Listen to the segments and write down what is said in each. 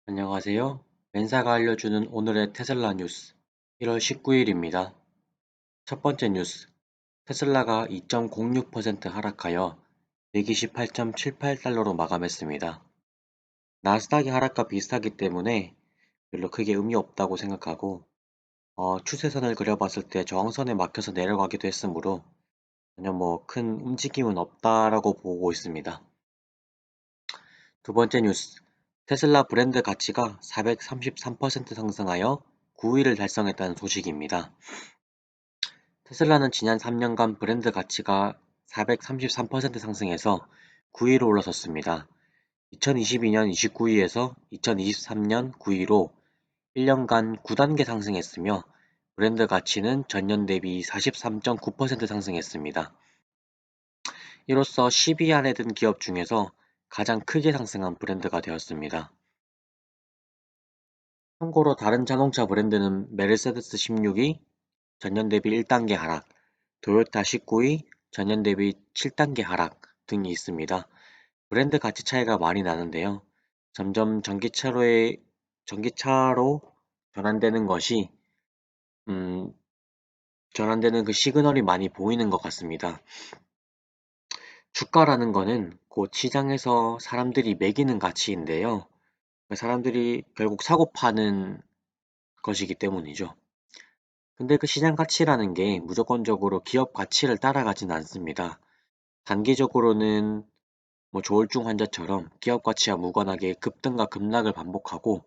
안녕하세요. 멘사가 알려주는 오늘의 테슬라 뉴스 1월 19일입니다. 첫 번째 뉴스, 테슬라가 2.06% 하락하여 128.78달러로 마감했습니다. 나스닥의 하락과 비슷하기 때문에 별로 크게 의미 없다고 생각하고 추세선을 그려봤을 때 저항선에 막혀서 내려가기도 했으므로 전혀 큰 움직임은 없다라고 보고 있습니다. 두 번째 뉴스, 테슬라 브랜드 가치가 433% 상승하여 9위를 달성했다는 소식입니다. 테슬라는 지난 3년간 브랜드 가치가 433% 상승해서 9위로 올라섰습니다. 2022년 29위에서 2023년 9위로 1년간 9단계 상승했으며 브랜드 가치는 전년 대비 43.9% 상승했습니다. 이로써 10위 안에 든 기업 중에서 가장 크게 상승한 브랜드가 되었습니다. 참고로 다른 자동차 브랜드는 메르세데스 16위, 전년 대비 1단계 하락, 토요타 19위, 전년 대비 7단계 하락 등이 있습니다. 브랜드 가치 차이가 많이 나는데요. 점점 전기차로 전환되는 것이, 전환되는 그 시그널이 많이 보이는 것 같습니다. 주가라는 거는 곧 시장에서 사람들이 매기는 가치인데요. 사람들이 결국 사고 파는 것이기 때문이죠. 근데 그 시장 가치라는 게 무조건적으로 기업 가치를 따라가진 않습니다. 단기적으로는 조울증 환자처럼 기업 가치와 무관하게 급등과 급락을 반복하고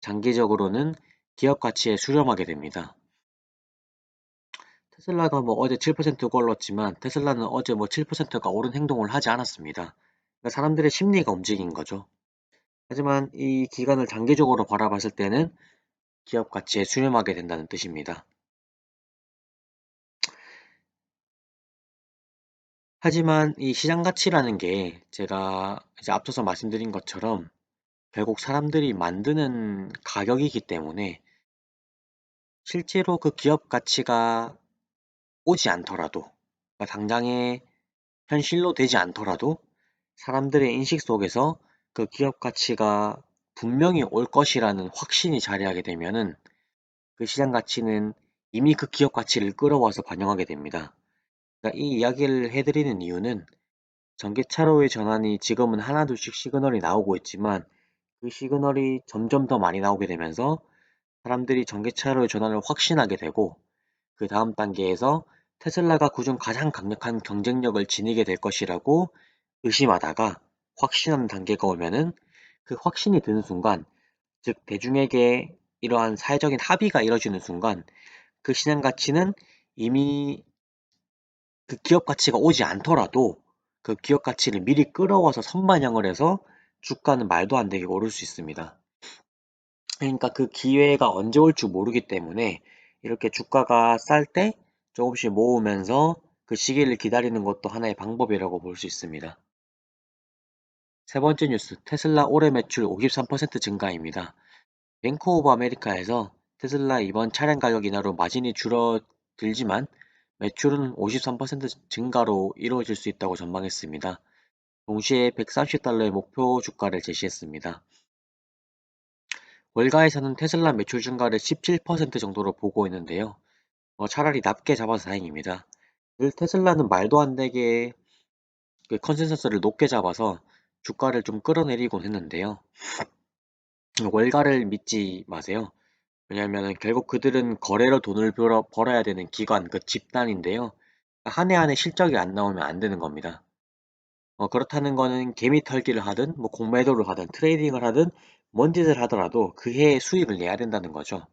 장기적으로는 기업 가치에 수렴하게 됩니다. 테슬라가 어제 7% 올랐지만 테슬라는 어제 7%가 오른 행동을 하지 않았습니다. 그러니까 사람들의 심리가 움직인 거죠. 하지만 이 기간을 장기적으로 바라봤을 때는 기업 가치에 수렴하게 된다는 뜻입니다. 하지만 이 시장 가치라는 게 제가 이제 앞서서 말씀드린 것처럼 결국 사람들이 만드는 가격이기 때문에 실제로 그 기업 가치가 오지 않더라도, 그러니까 당장의 현실로 되지 않더라도 사람들의 인식 속에서 그 기업 가치가 분명히 올 것이라는 확신이 자리하게 되면은 그 시장 가치는 이미 그 기업 가치를 끌어와서 반영하게 됩니다. 그러니까 이 이야기를 해드리는 이유는 전기차로의 전환이 지금은 하나둘씩 시그널이 나오고 있지만 그 시그널이 점점 더 많이 나오게 되면서 사람들이 전기차로의 전환을 확신하게 되고 그 다음 단계에서 테슬라가 그중 가장 강력한 경쟁력을 지니게 될 것이라고 의심하다가 확신하는 단계가 오면은 그 확신이 드는 순간, 즉 대중에게 이러한 사회적인 합의가 이뤄지는 순간 그 시장 가치는 이미 그 기업 가치가 오지 않더라도 그 기업 가치를 미리 끌어와서 선반영을 해서 주가는 말도 안 되게 오를 수 있습니다. 그러니까 그 기회가 언제 올지 모르기 때문에 이렇게 주가가 쌀 때 조금씩 모으면서 그 시기를 기다리는 것도 하나의 방법이라고 볼 수 있습니다. 세 번째 뉴스, 테슬라 올해 매출 53% 증가입니다. 뱅크 오브 아메리카에서 테슬라 이번 차량 가격 인하로 마진이 줄어들지만 매출은 53% 증가로 이루어질 수 있다고 전망했습니다. 동시에 130달러의 목표 주가를 제시했습니다. 월가에서는 테슬라 매출 증가를 17% 정도로 보고 있는데요. 차라리 낮게 잡아서 다행입니다. 늘 테슬라는 말도 안 되게 그 컨센서스를 높게 잡아서 주가를 좀 끌어내리곤 했는데요. 월가를 믿지 마세요. 왜냐하면 결국 그들은 거래로 돈을 벌어야 되는 기관, 그 집단인데요. 한 해 안에 실적이 안 나오면 안 되는 겁니다. 그렇다는 거는 개미 털기를 하든 공매도를 하든 트레이딩을 하든 뭔 짓을 하더라도 그 해에 수익을 내야 된다는 거죠.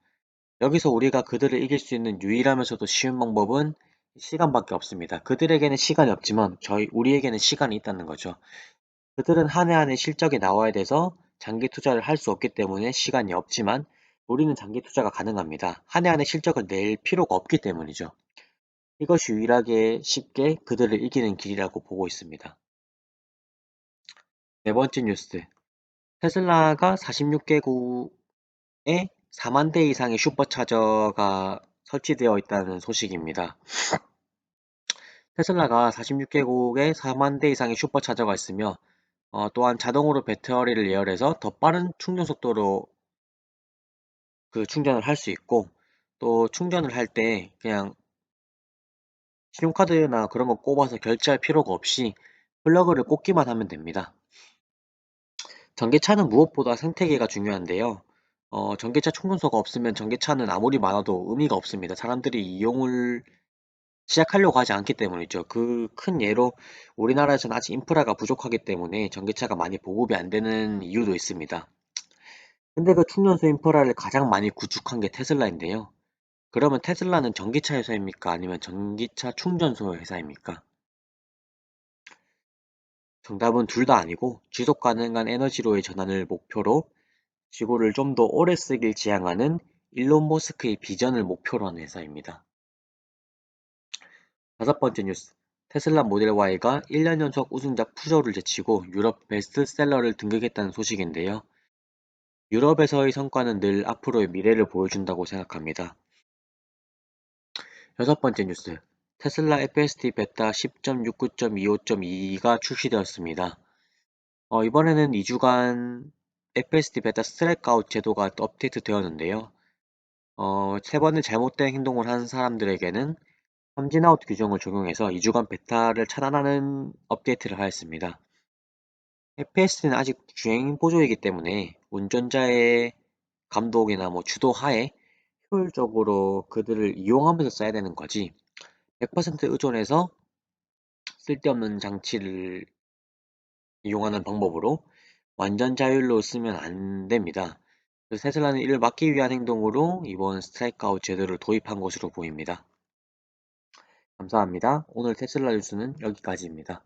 여기서 우리가 그들을 이길 수 있는 유일하면서도 쉬운 방법은 시간밖에 없습니다. 그들에게는 시간이 없지만 우리에게는 시간이 있다는 거죠. 그들은 한 해 안에 실적이 나와야 돼서 장기 투자를 할 수 없기 때문에 시간이 없지만 우리는 장기 투자가 가능합니다. 한 해 안에 실적을 낼 필요가 없기 때문이죠. 이것이 유일하게 쉽게 그들을 이기는 길이라고 보고 있습니다. 네 번째 뉴스. 테슬라가 46개국에 4만 대 이상의 슈퍼차저가 설치되어 있다는 소식입니다. 테슬라가 46개국에 4만 대 이상의 슈퍼차저가 있으며 또한 자동으로 배터리를 예열해서 더 빠른 충전 속도로 그 충전을 할 수 있고, 또 충전을 할 때 그냥 신용카드나 그런 거 꼽아서 결제할 필요가 없이 플러그를 꽂기만 하면 됩니다. 전기차는 무엇보다 생태계가 중요한데요. 전기차 충전소가 없으면 전기차는 아무리 많아도 의미가 없습니다. 사람들이 이용을 시작하려고 하지 않기 때문이죠. 그 큰 예로 우리나라에서는 아직 인프라가 부족하기 때문에 전기차가 많이 보급이 안 되는 이유도 있습니다. 근데 그 충전소 인프라를 가장 많이 구축한 게 테슬라인데요. 그러면 테슬라는 전기차 회사입니까? 아니면 전기차 충전소 회사입니까? 정답은 둘 다 아니고 지속 가능한 에너지로의 전환을 목표로 지구를 좀 더 오래 쓰길 지향하는 일론 머스크의 비전을 목표로 한 회사입니다. 다섯 번째 뉴스. 테슬라 모델 Y가 1년 연속 우승작 푸저를 제치고 유럽 베스트셀러를 등극했다는 소식인데요. 유럽에서의 성과는 늘 앞으로의 미래를 보여준다고 생각합니다. 여섯 번째 뉴스. 테슬라 FSD 베타 10.69.25.2가 출시되었습니다. 이번에는 2주간 FSD 베타 스트라이크아웃 제도가 업데이트 되었는데요. 세 번의 잘못된 행동을 한 사람들에게는 삼진아웃 규정을 적용해서 2주간 베타를 차단하는 업데이트를 하였습니다. FPS는 아직 주행 보조이기 때문에 운전자의 감독이나 주도 하에 효율적으로 그들을 이용하면서 써야 되는 거지, 100% 의존해서 쓸데없는 장치를 이용하는 방법으로 완전 자율로 쓰면 안 됩니다. 그래서 테슬라는 이를 막기 위한 행동으로 이번 스트라이크아웃 제도를 도입한 것으로 보입니다. 감사합니다. 오늘 테슬라 뉴스는 여기까지입니다.